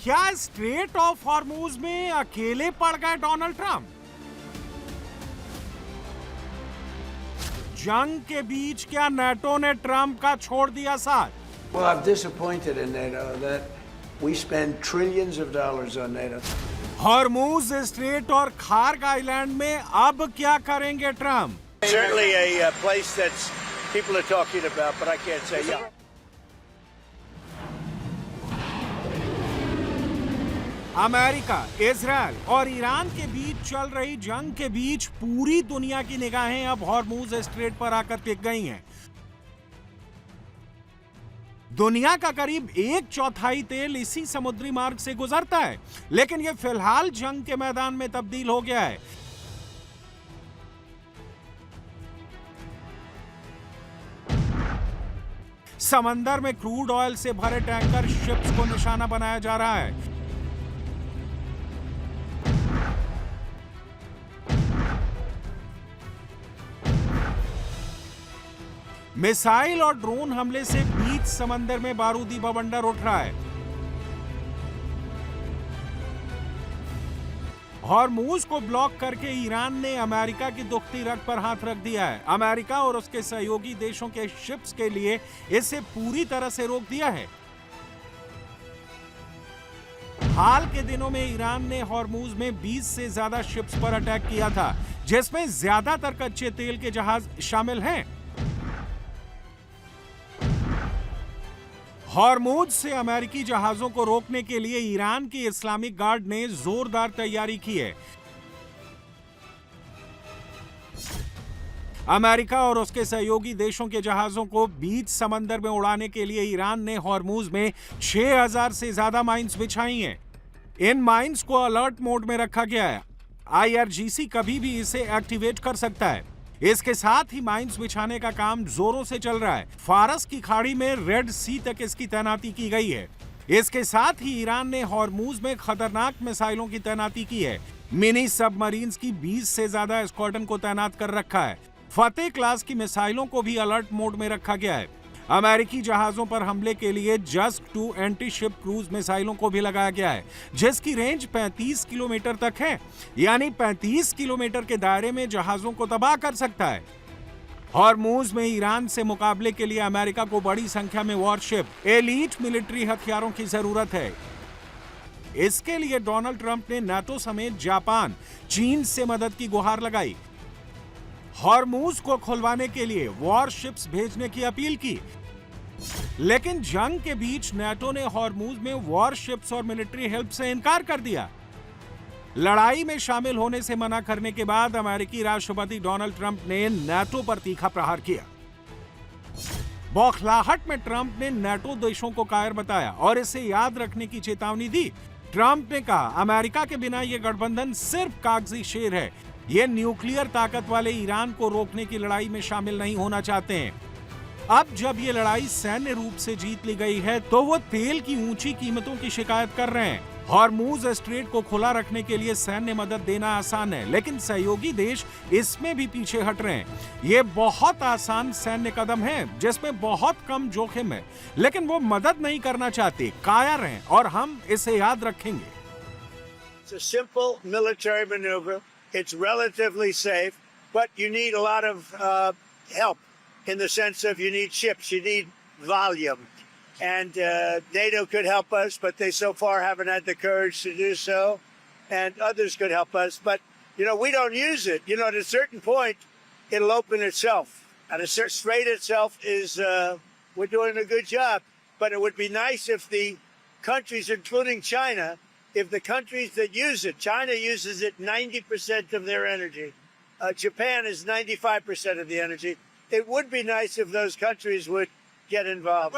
क्या straight of Hormuz में अकेले पड़ गए डोनाल्ड ट्रंप? जंग के बीच क्या नाटो ने ट्रंप का छोड़ दिया साथ? Well, I'm disappointed in NATO that we spend trillions of dollars on NATO. Hormuz strait और खार्ग आइलैंड में अब क्या करेंगे Trump? Certainly a place that people are talking about, but I can't say yeah. America, Israel और Iran के बीच चल रही जंग के बीच पूरी दुनिया की निगाहें अब हॉर्मूज स्ट्रेट पर आकर टिक गई हैं। दुनिया का करीब 1/4 तेल इसी समुद्री मार्ग से गुजरता है, लेकिन यह फिलहाल जंग के मैदान में तब्दील हो गया है। समंदर में क्रूड ऑयल से भरे टैंकर शिप्स को निशाना बनाया जा रहा है। मिसाइल और ड्रोन हमले से बीच समंदर में बारूदी बवंडर उठ रहा है। हॉर्मूज को ब्लॉक करके ईरान ने अमेरिका की दुखती रग पर हाथ रख दिया है। अमेरिका और उसके सहयोगी देशों के शिप्स के लिए इसे पूरी तरह से रोक दिया है। हाल के दिनों में ईरान ने हॉर्मूज में 20 से ज्यादा शिप्स पर अटैक किया था, जिसमें ज्यादातर कच्चे तेल के जहाज शामिल हैं। हॉर्मूज से अमेरिकी जहाजों को रोकने के लिए ईरान की इस्लामिक गार्ड ने जोरदार तैयारी की है। अमेरिका और उसके सहयोगी देशों के जहाजों को बीच समंदर में उड़ाने के लिए ईरान ने हॉर्मूज में 6000 से ज्यादा माइंस बिछाई हैं। इन माइंस को अलर्ट मोड में रखा गया है। IRGC कभी भी इसे एक्टिवेट कर सकता है। इसके साथ ही माइंस बिछाने का काम जोरों से चल रहा है। फारस की खाड़ी में रेड सी तक इसकी तैनाती की गई है। इसके साथ ही ईरान ने हॉर्मूज में खतरनाक मिसाइलों की तैनाती की है। मिनी सबमरीन्स की 20 से ज्यादा स्क्वाड्रन को तैनात कर रखा है। फतेह क्लास की मिसाइलों को भी अलर्ट मोड में रखा गया है। अमेरिकी जहाजों पर हमले के लिए जस्ट 2 एंटी शिप क्रूज मिसाइलों को भी लगाया गया है, जिसकी रेंज 35 किलोमीटर तक है, यानी 35 किलोमीटर के दायरे में जहाजों को तबाह कर सकता है। हॉर्मूज में ईरान से मुकाबले के लिए अमेरिका को बड़ी संख्या में वॉरशिप, एलीट मिलिट्री हथियारों की जरूरत है। इसके लिए डोनाल्ड ट्रंप ने नाटो समेत जापान, चीन से मदद की गुहार लगाई। हॉर्मूज को खुलवाने के लिए वॉरशिप्स भेजने की अपील की, लेकिन जंग के बीच नाटो ने हॉर्मूज में वॉरशिप्स और मिलिट्री हेल्प से इनकार कर दिया। लड़ाई में शामिल होने से मना करने के बाद अमेरिकी राष्ट्रपति डोनाल्ड ट्रंप ने नाटो पर तीखा प्रहार किया। बौखलाहट में ट्रंप ने नाटो देशों को कायर बताया और इसे याद रखने की चेतावनी दी। ट्रंप ने कहा, अमेरिका के बिना यह गठबंधन सिर्फ कागजी शेर है। ये न्यूक्लियर ताकत वाले ईरान को रोकने की लड़ाई में शामिल नहीं होना चाहते हैं। अब जब ये लड़ाई सैन्य रूप से जीत ली गई है, तो वो तेल की ऊंची कीमतों की शिकायत कर रहे हैं। हॉर्मूज स्ट्रेट को खुला रखने के लिए सैन्य मदद देना आसान है, लेकिन सहयोगी देश इसमें भी पीछे हट रहे हैं। ये बहुत आसान सैन्य कदम है, जिसमें बहुत कम जोखिम है, लेकिन वो मदद नहीं करना चाहते, कायर हैं, और हम इसे याद रखेंगे। It's a simple military maneuver. It's relatively safe, but you need a lot of help in the sense of you need ships, you need volume. And NATO could help us, but they so far haven't had the courage to do so. And others could help us, but, we don't use it. At a certain point, it'll open itself. At a certain strait itself is, we're doing a good job. But it would be nice if the countries, including China, if the countries that use it, China uses it 90% of their energy. Japan is 95% of the energy. It would be nice if those countries would get involved.